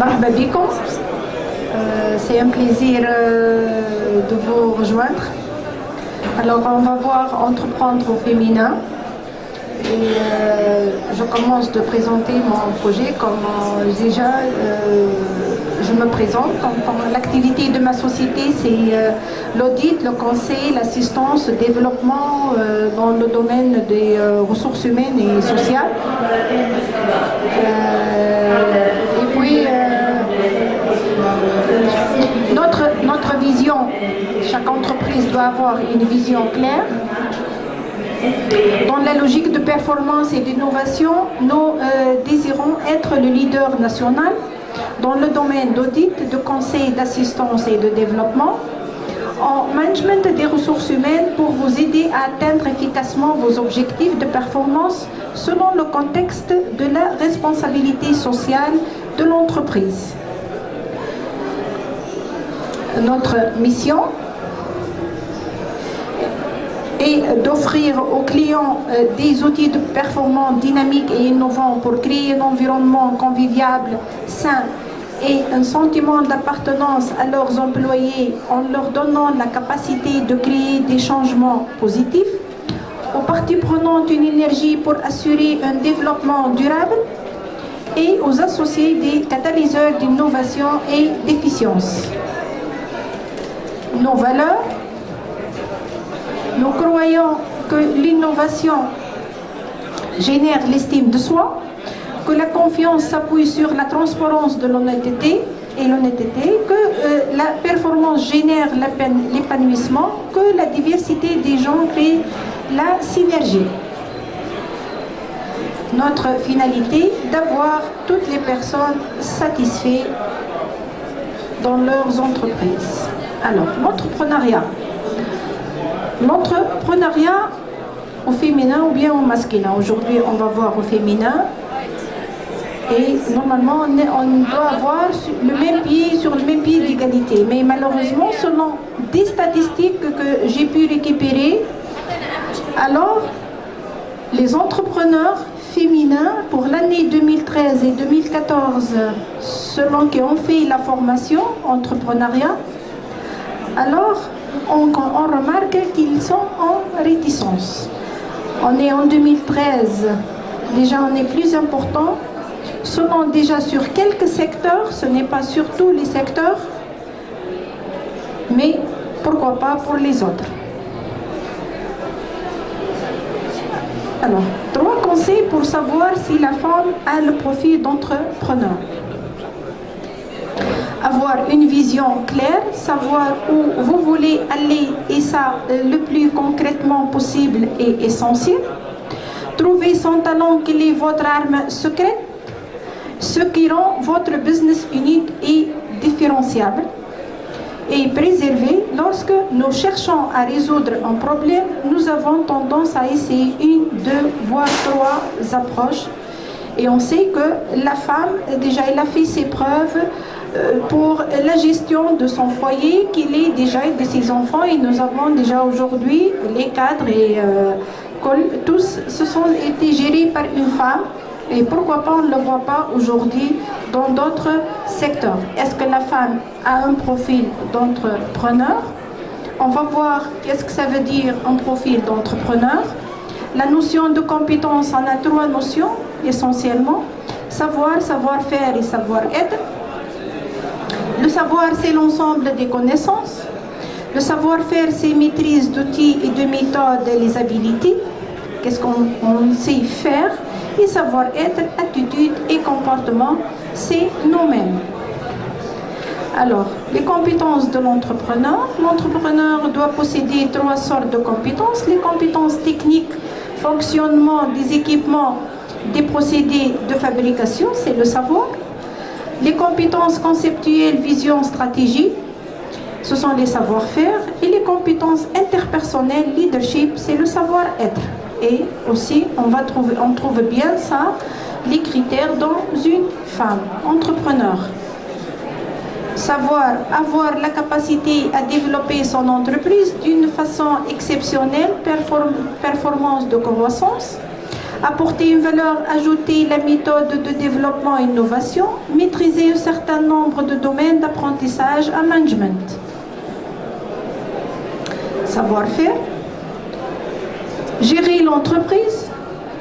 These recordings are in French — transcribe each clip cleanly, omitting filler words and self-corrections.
مرحبا بكم. C'est un plaisir de vous rejoindre. Alors on va voir entreprendre au féminin. Et je commence de présenter mon projet comme déjà je me présente. L'activité de ma société c'est l'audit, le conseil, l'assistance, le développement dans le domaine des ressources humaines et sociales. Et puis notre vision, chaque entreprise doit avoir une vision claire. Dans la logique de performance et d'innovation, nous désirons être le leader national dans le domaine d'audit, de conseil, d'assistance et de développement, en management des ressources humaines pour vous aider à atteindre efficacement vos objectifs de performance selon le contexte de la responsabilité sociale de l'entreprise. Notre mission est d'offrir aux clients des outils de performance dynamiques et innovants pour créer un environnement convivial, sain et un sentiment d'appartenance à leurs employés en leur donnant la capacité de créer des changements positifs, aux parties prenantes une énergie pour assurer un développement durable et aux associés des catalyseurs d'innovation et d'efficience. Nos valeurs. Nous croyons que l'innovation génère l'estime de soi, que la confiance s'appuie sur la transparence de l'honnêteté, que la performance génère l'épanouissement, que la diversité des gens crée la synergie. Notre finalité, d'avoir toutes les personnes satisfaites dans leurs entreprises. Alors, l'entrepreneuriat. L'entrepreneuriat au féminin ou bien au masculin. Aujourd'hui, on va voir au féminin. Et normalement, on doit avoir sur le même pied d'égalité. Mais malheureusement, selon des statistiques que j'ai pu récupérer, alors les entrepreneurs féminins pour l'année 2013 et 2014, selon qui ont fait la formation entrepreneuriat, alors on remarque qu'ils sont en réticence. On est en 2013, déjà on est plus important. Selon déjà sur quelques secteurs, ce n'est pas sur tous les secteurs, mais pourquoi pas pour les autres. Alors, 3 conseils pour savoir si la femme a le profil d'entrepreneur. Avoir une vision claire, savoir où vous voulez aller et ça le plus concrètement possible est essentiel. Trouver son talent, quelle est votre arme secrète, ce qui rend votre business unique et différenciable. Et préserver, lorsque nous cherchons à résoudre un problème, nous avons tendance à essayer 1, 2, voire 3 approches. Et on sait que la femme, déjà, elle a fait ses preuves pour la gestion de son foyer, qu'il est déjà de ses enfants. Et nous avons déjà aujourd'hui les cadres et tous se sont été gérés par une femme. Et pourquoi pas on ne le voit pas aujourd'hui dans d'autres secteurs. Est-ce que la femme a un profil d'entrepreneur? On va voir qu'est-ce que ça veut dire un profil d'entrepreneur. La notion de compétence, on a 3 notions essentiellement. Savoir, savoir-faire et savoir-être. Le savoir, c'est l'ensemble des connaissances. Le savoir-faire, c'est maîtrise d'outils et de méthodes et les habilités. Qu'est-ce qu'on sait faire? Et savoir-être, attitude et comportement, c'est nous-mêmes. Alors, les compétences de l'entrepreneur. L'entrepreneur doit posséder 3 sortes de compétences. Les compétences techniques, fonctionnement des équipements, des procédés de fabrication, c'est le savoir. Les compétences conceptuelles, vision, stratégie, ce sont les savoir-faire. Et les compétences interpersonnelles, leadership, c'est le savoir-être. Et aussi, on trouve bien ça, les critères dans une femme entrepreneur. Savoir avoir la capacité à développer son entreprise d'une façon exceptionnelle, performance de croissance, apporter une valeur ajoutée à la méthode de développement et innovation, maîtriser un certain nombre de domaines d'apprentissage et management. Savoir-faire, gérer l'entreprise,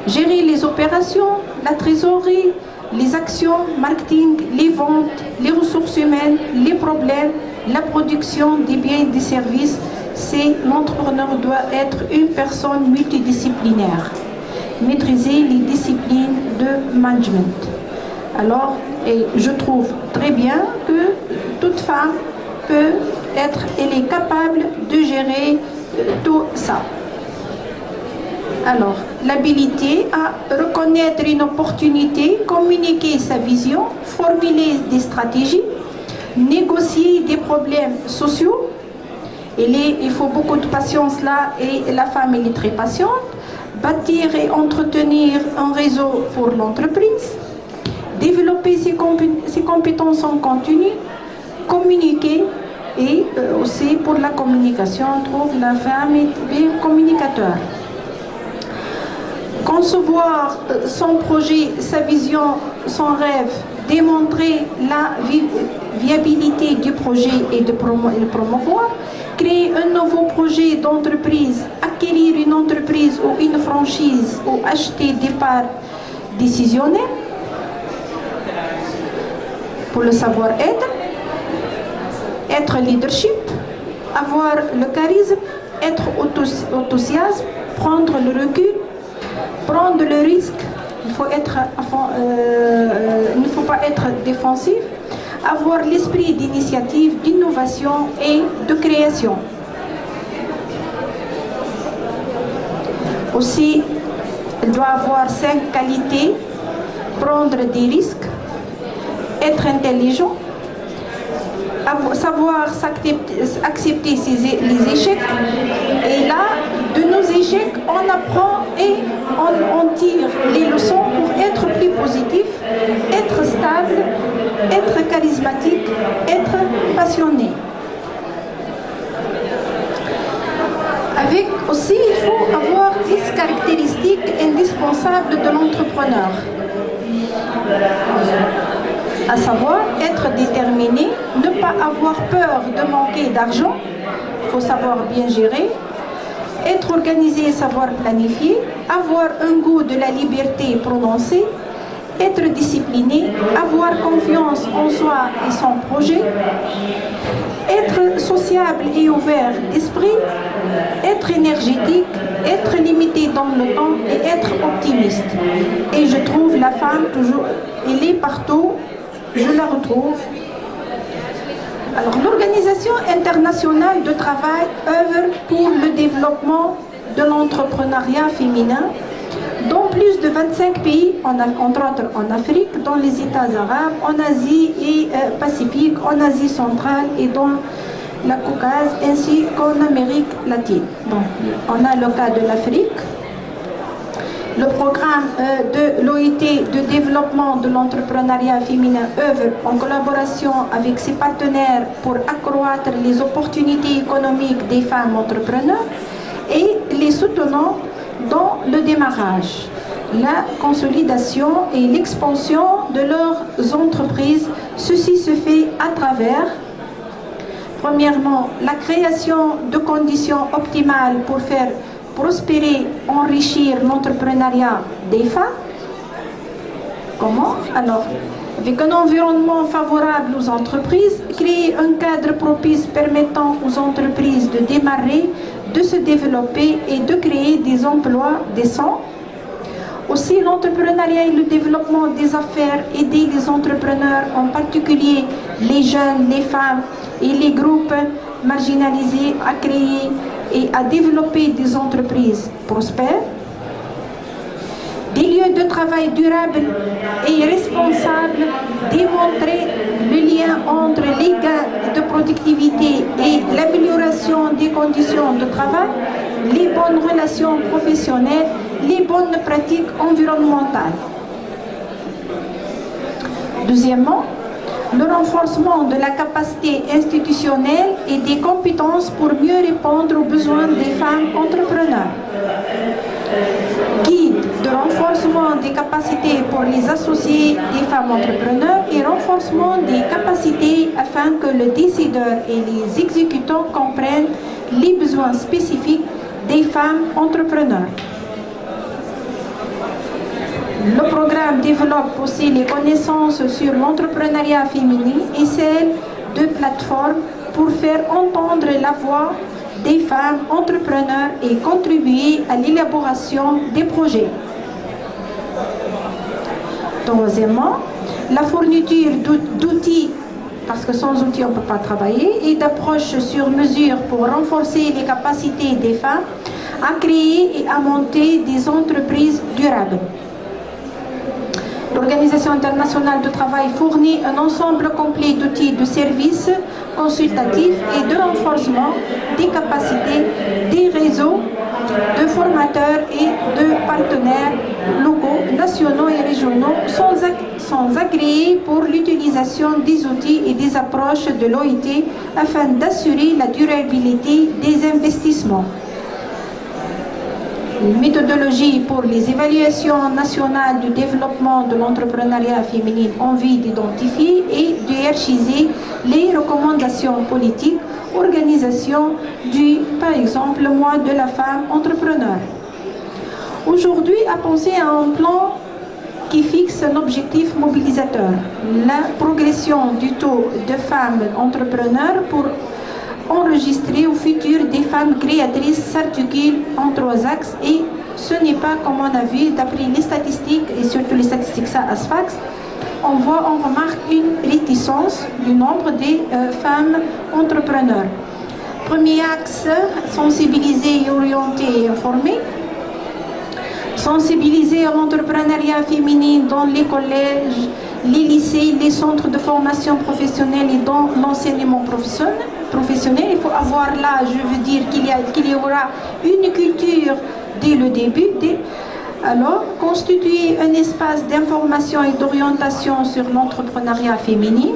gérer les opérations, la trésorerie, les actions, marketing, les ventes, les ressources humaines, les problèmes, la production des biens et des services. L'entrepreneur doit être une personne multidisciplinaire, maîtriser les disciplines de management. Alors, je trouve très bien que toute femme elle est capable de gérer tout ça. Alors, l'habilité à reconnaître une opportunité, communiquer sa vision, formuler des stratégies, négocier des problèmes sociaux. Il faut beaucoup de patience là, et la femme elle est très patiente. Bâtir et entretenir un réseau pour l'entreprise, développer ses compétences en continu, communiquer, et aussi pour la communication, on trouve la femme est bien communicateur. Concevoir son projet, sa vision, son rêve, démontrer la viabilité du projet et le promouvoir, créer un nouveau projet d'entreprise, acquérir une entreprise ou une franchise ou acheter des parts décisionnelles. Pour le savoir-être, être leadership, avoir le charisme, être enthousiaste, prendre le recul, prendre le risque. Il ne faut pas être défensif, avoir l'esprit d'initiative, d'innovation et de création. Aussi, elle doit avoir 5 qualités: prendre des risques, être intelligent, savoir accepter les échecs. Et là, de nos échecs, on apprend et on tire les leçons pour être plus positif, être stable, être charismatique, être passionné. Avec aussi, il faut avoir 10 caractéristiques indispensables de l'entrepreneur. À savoir, être déterminé, ne pas avoir peur de manquer d'argent, il faut savoir bien gérer, être organisé et savoir planifier, avoir un goût de la liberté prononcée, être discipliné, avoir confiance en soi et son projet, être sociable et ouvert d'esprit, être énergétique, être limité dans le temps et être optimiste. Et je trouve la femme toujours, elle est partout, je la retrouve. Alors, l'Organisation internationale de travail œuvre pour le développement de l'entrepreneuriat féminin dans plus de 25 pays, entre autres en Afrique, dans les États arabes, en Asie et Pacifique, en Asie centrale et dans la Caucase, ainsi qu'en Amérique latine. Donc, on a le cas de l'Afrique. Le programme de l'OIT de développement de l'entrepreneuriat féminin œuvre en collaboration avec ses partenaires pour accroître les opportunités économiques des femmes entrepreneurs et les soutenant dans le démarrage, la consolidation et l'expansion de leurs entreprises. Ceci se fait à travers, premièrement, la création de conditions optimales pour faire prospérer, enrichir l'entrepreneuriat des femmes. Comment? Alors, avec un environnement favorable aux entreprises, créer un cadre propice permettant aux entreprises de démarrer, de se développer et de créer des emplois décents. Aussi, l'entrepreneuriat et le développement des affaires, aider les entrepreneurs, en particulier les jeunes, les femmes et les groupes marginalisés à créer et à développer des entreprises prospères, des lieux de travail durables et responsables, démontrer le lien entre les gains de productivité et l'amélioration des conditions de travail, les bonnes relations professionnelles, les bonnes pratiques environnementales. Deuxièmement, le renforcement de la capacité institutionnelle et des compétences pour mieux répondre aux besoins des femmes entrepreneurs. Guide de renforcement des capacités pour les associés des femmes entrepreneurs et renforcement des capacités afin que le décideur et les exécutants comprennent les besoins spécifiques des femmes entrepreneurs. Le programme développe aussi les connaissances sur l'entrepreneuriat féminin et celle de plateformes pour faire entendre la voix des femmes entrepreneurs et contribuer à l'élaboration des projets. Troisièmement, la fourniture d'outils, parce que sans outils on ne peut pas travailler, et d'approches sur mesure pour renforcer les capacités des femmes à créer et à monter des entreprises durables. L'Organisation internationale du travail fournit un ensemble complet d'outils de services consultatifs et de renforcement des capacités des réseaux de formateurs et de partenaires locaux, nationaux et régionaux sont agréés pour l'utilisation des outils et des approches de l'OIT afin d'assurer la durabilité des investissements. Une méthodologie pour les évaluations nationales du développement de l'entrepreneuriat féminin en vue d'identifier et de hiérarchiser les recommandations politiques, organisation du, par exemple, le mois de la femme entrepreneur. Aujourd'hui, à penser à un plan qui fixe un objectif mobilisateur, la progression du taux de femmes entrepreneurs pour enregistrer au futur des femmes créatrices s'articule en 3 axes et ce n'est pas comme on a vu d'après les statistiques et surtout les statistiques ASFAX, on remarque une réticence du nombre des femmes entrepreneurs. Premier axe, sensibiliser, orienter et informer. Sensibiliser à l'entrepreneuriat féminin dans les collèges, les lycées, les centres de formation professionnelle et dans l'enseignement professionnel. Il faut avoir là, je veux dire qu'il y aura une culture dès le début. Alors, constituer un espace d'information et d'orientation sur l'entrepreneuriat féminin,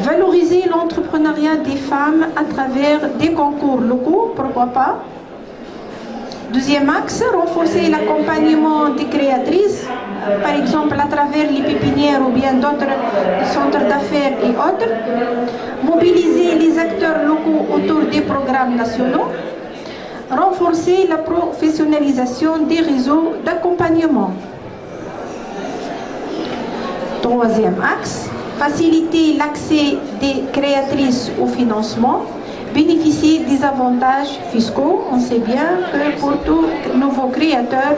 valoriser l'entrepreneuriat des femmes à travers des concours locaux, pourquoi pas. Deuxième axe, renforcer l'accompagnement des créatrices, par exemple à travers les pépinières ou bien d'autres centres d'affaires et autres. Mobiliser les acteurs locaux autour des programmes nationaux. Renforcer la professionnalisation des réseaux d'accompagnement. Troisième axe, faciliter l'accès des créatrices au financement. Bénéficier des avantages fiscaux. On sait bien que pour tout nouveau créateur,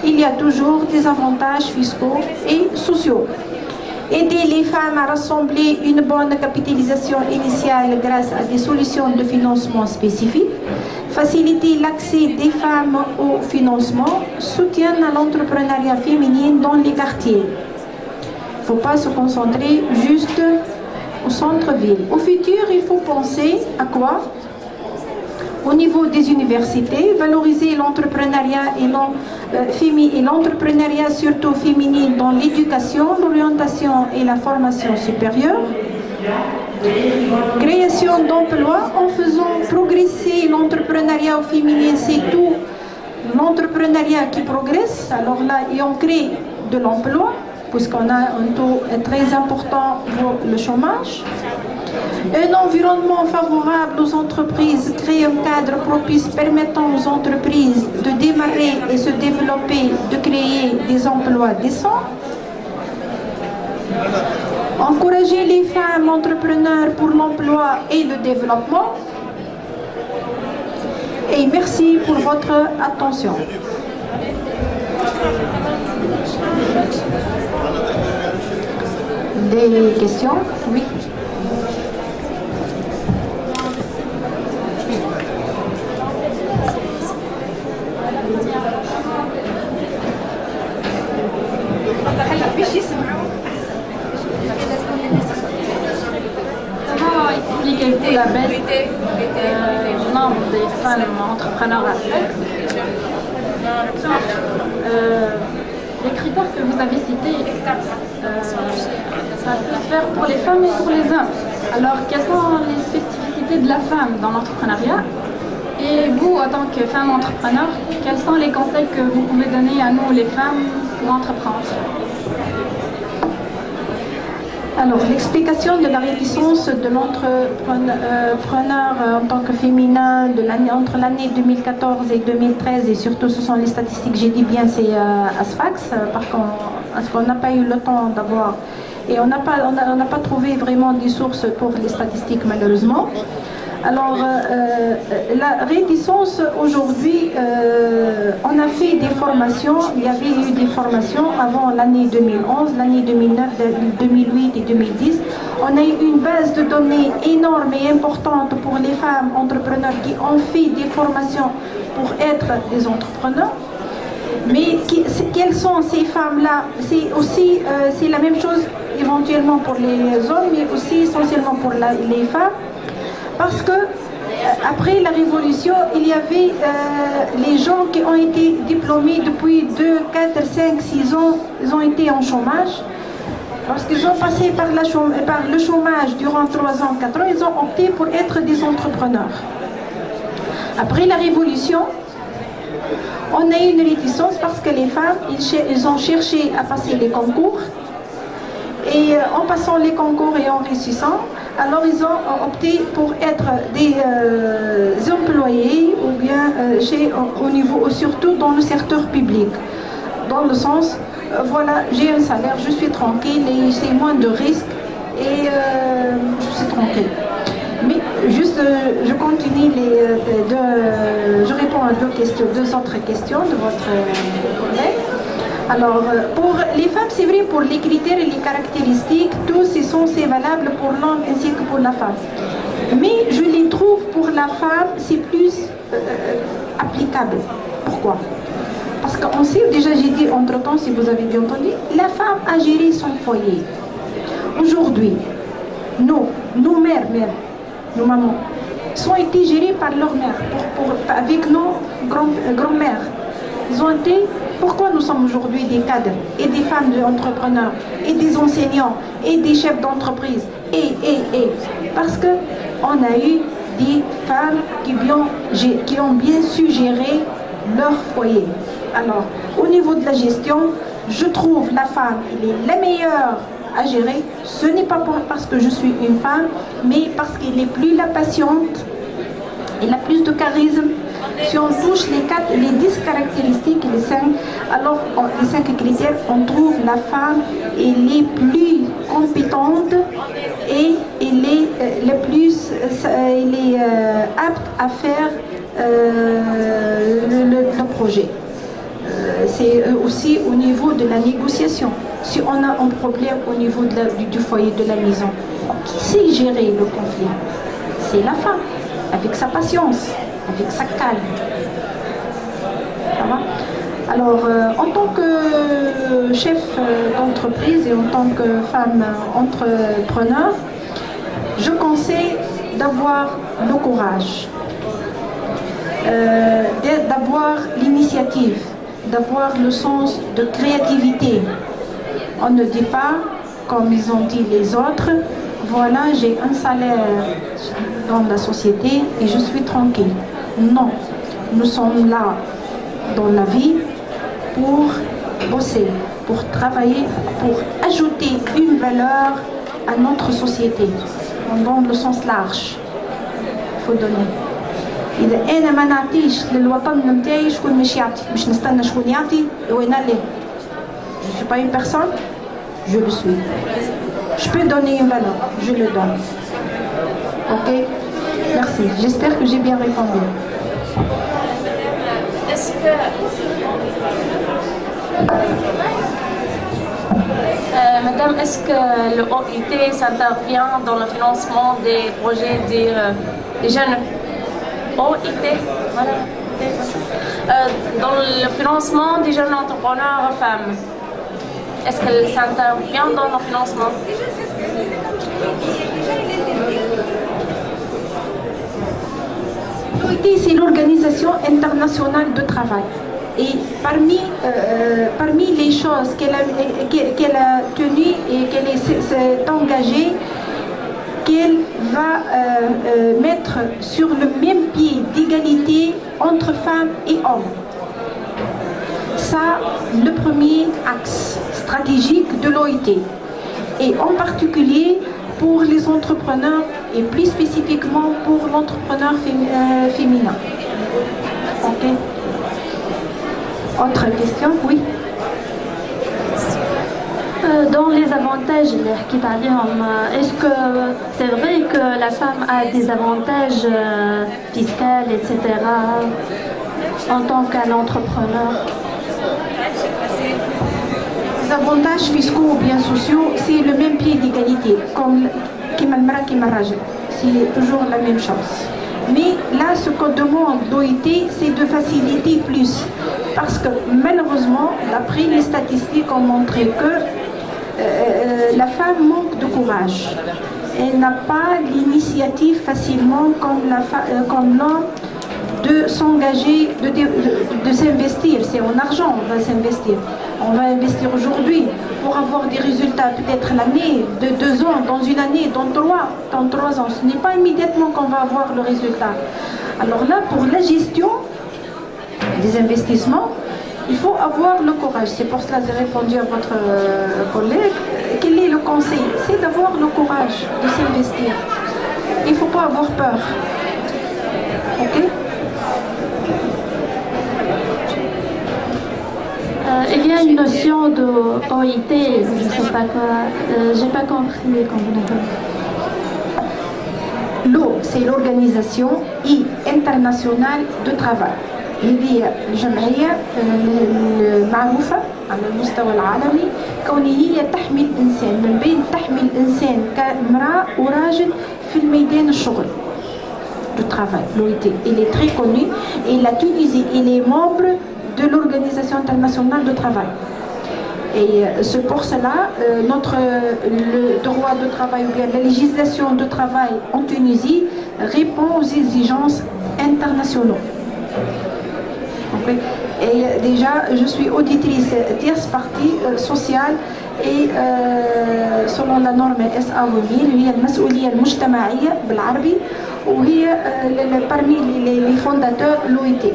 il y a toujours des avantages fiscaux et sociaux. Aider les femmes à rassembler une bonne capitalisation initiale grâce à des solutions de financement spécifiques. Faciliter l'accès des femmes au financement. Soutien à l'entrepreneuriat féminin dans les quartiers. Il ne faut pas se concentrer juste au centre-ville. Au futur, il faut penser à quoi? Au niveau des universités, valoriser l'entrepreneuriat et l'entrepreneuriat surtout féminin dans l'éducation, l'orientation et la formation supérieure. Création d'emplois en faisant progresser l'entrepreneuriat féminin, c'est tout l'entrepreneuriat qui progresse. Alors là, et on crée de l'emploi, puisqu'on a un taux très important pour le chômage. Un environnement favorable aux entreprises, créer un cadre propice permettant aux entreprises de démarrer et se développer, de créer des emplois décents. Encourager les femmes entrepreneurs pour l'emploi et le développement. Et merci pour votre attention. Des questions? Oui. Comment expliquez-vous la baisse du nombre des femmes entrepreneurs à faire? Les critères que vous avez cités, ça peut se faire pour les femmes et pour les hommes. Alors, quelles sont les spécificités de la femme dans l'entrepreneuriat Et vous, en tant que femme entrepreneur, quels sont les conseils que vous pouvez donner à nous, les femmes, pour entreprendre? Alors, l'explication de la réticence de l'entrepreneur en tant que féminin entre l'année 2014 et 2013, et surtout ce sont les statistiques, j'ai dit bien, c'est Asfax, parce qu'on n'a pas eu le temps d'avoir, et on n'a pas trouvé vraiment des sources pour les statistiques malheureusement. Alors, la réticence aujourd'hui, on a fait des formations, il y avait eu des formations avant l'année 2011, l'année 2009, 2008 et 2010. On a eu une base de données énorme et importante pour les femmes entrepreneurs qui ont fait des formations pour être des entrepreneurs. Mais quelles sont ces femmes-là? C'est la même chose éventuellement pour les hommes, mais aussi essentiellement pour les femmes. Parce que après la Révolution, il y avait les gens qui ont été diplômés depuis 2, 4, 5, 6 ans, ils ont été en chômage. Lorsqu'ils ont passé par le chômage durant 3 ans, 4 ans, ils ont opté pour être des entrepreneurs. Après la Révolution, on a eu une réticence parce que les femmes, ils ont cherché à passer les concours. Et en passant les concours et en réussissant, alors ils ont opté pour être des employés ou bien au niveau, surtout dans le secteur public. Dans le sens, voilà, j'ai un salaire, je suis tranquille et c'est moins de risques et je suis tranquille. Mais juste, je continue, je réponds à deux autres questions de votre collègue. Alors, pour les femmes, c'est vrai, pour les critères et les caractéristiques, tous c'est valable pour l'homme ainsi que pour la femme. Mais je les trouve pour la femme, c'est plus applicable. Pourquoi? Parce qu'on sait, déjà j'ai dit entre-temps, si vous avez bien entendu, la femme a géré son foyer. Aujourd'hui, nos mères, nos mamans, sont été gérées par leur mère, avec nos grand-mères. Ils ont été. Pourquoi nous sommes aujourd'hui des cadres et des femmes d'entrepreneurs et des enseignants et des chefs d'entreprise parce qu'on a eu des femmes qui ont bien su gérer leur foyer. Alors, au niveau de la gestion, je trouve la femme, elle est la meilleure à gérer. Ce n'est pas parce que je suis une femme, mais parce qu'elle est plus la patiente, elle a plus de charisme. Si on touche les 10 caractéristiques, les 5 critères, on trouve la femme, elle est plus compétente et elle est apte à faire le projet. C'est aussi au niveau de la négociation. Si on a un problème au niveau du foyer de la maison, qui sait gérer le conflit? C'est la femme, avec sa patience, avec sa calme. Ça va? Alors, en tant que chef d'entreprise et en tant que femme entrepreneur, je conseille d'avoir le courage, d'avoir l'initiative, d'avoir le sens de créativité. On ne dit pas, comme ils ont dit les autres, voilà, j'ai un salaire dans la société et je suis tranquille. Non, nous sommes là dans la vie pour bosser, pour travailler, pour ajouter une valeur à notre société, dans le sens large. Il faut donner. إذا أنا ما نعطيش للوطن نتاعي شكون مش يعطي، مش نستنى شكون يعطي وأنا لا. Je ne suis pas une personne, je le suis. Je peux donner une valeur, je le donne. Ok? Merci. J'espère que j'ai bien répondu. Est-ce que Madame, est-ce que le OIT s'intervient dans le financement des projets des jeunes? OIT, voilà. Dans le financement des jeunes entrepreneurs femmes, est-ce qu'elle s'intervient dans le financement? L'OIT, c'est l'Organisation internationale de travail. Et parmi les choses qu'elle a tenues et qu'elle s'est engagée, qu'elle va mettre sur le même pied d'égalité entre femmes et hommes. Ça, le premier axe stratégique de l'OIT. Et en particulier pour les entrepreneurs et plus spécifiquement pour l'entrepreneur féminin. Ok. Autre question? Oui. Dans les avantages, est-ce que c'est vrai que la femme a des avantages fiscaux, etc., en tant qu'un entrepreneur? Les avantages fiscaux ou bien sociaux, c'est le même pied d'égalité, comme c'est toujours la même chose. Mais là, ce qu'on demande l'OIT, c'est de faciliter plus. Parce que malheureusement, d'après les statistiques, ont montré que la femme manque de courage. Elle n'a pas l'initiative facilement comme l'homme de s'engager, de s'investir. C'est en argent on va s'investir. On va investir aujourd'hui pour avoir des résultats peut-être l'année, de 2 ans, dans une année, dans 3 ans. Ce n'est pas immédiatement qu'on va avoir le résultat. Alors là, pour la gestion des investissements, il faut avoir le courage. C'est pour cela que j'ai répondu à votre collègue. Quel est le conseil? C'est d'avoir le courage de s'investir. Il ne faut pas avoir peur. Ok? Il y a une notion de OIT, je ne sais pas quoi, j'ai pas compris quand vous l'avez. l'O, c'est l'organisation internationale de travail. هذه الجمعية المعروفة على المستوى العالمي كون هي تحمي الإنسان من بين تحمي الإنسان كامرأة وراجل في الميدان الشغل. Du travail, l'OIT. Il est très connu et la Tunisie, il est membre de l'Organisation internationale de travail. Et c'est pour cela, le droit de travail ou bien la législation de travail en Tunisie répond aux exigences internationales. Okay. Et déjà, je suis auditrice tierce partie sociale et selon la norme SA2000 هي المسؤولية المجتمعية بالعربي وهي parmi les fondateurs l'OIT.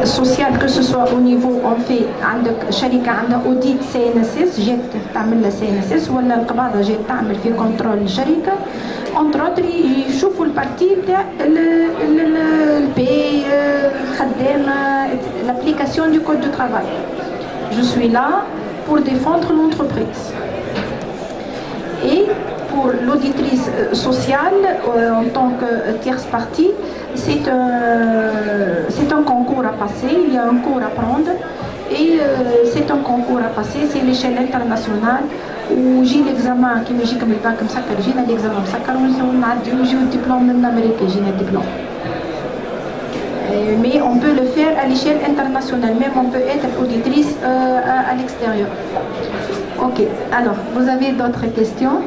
social que ce soit au niveau on fait عندك شركة عندها audit CNSS جات تعمل لها CNSS ولا القباضة جات تعمل في كنترول الشركة entre autres يشوفوا البارتي تاع البي الخدامة l'application du code du travail. Je suis là pour défendre l'entreprise. Et pour l'auditrice sociale en tant que tierce partie, c'est un concours à passer, il y a un cours à prendre et c'est un concours à passer, c'est l'échelle internationale où j'ai l'examen qui me dit comme il va comme ça, j'ai l'examen comme ça, j'ai le diplôme américain, j'ai le diplôme. Mais on peut le faire à l'échelle internationale, même on peut être auditrice à l'extérieur. Ok, alors vous avez d'autres questions?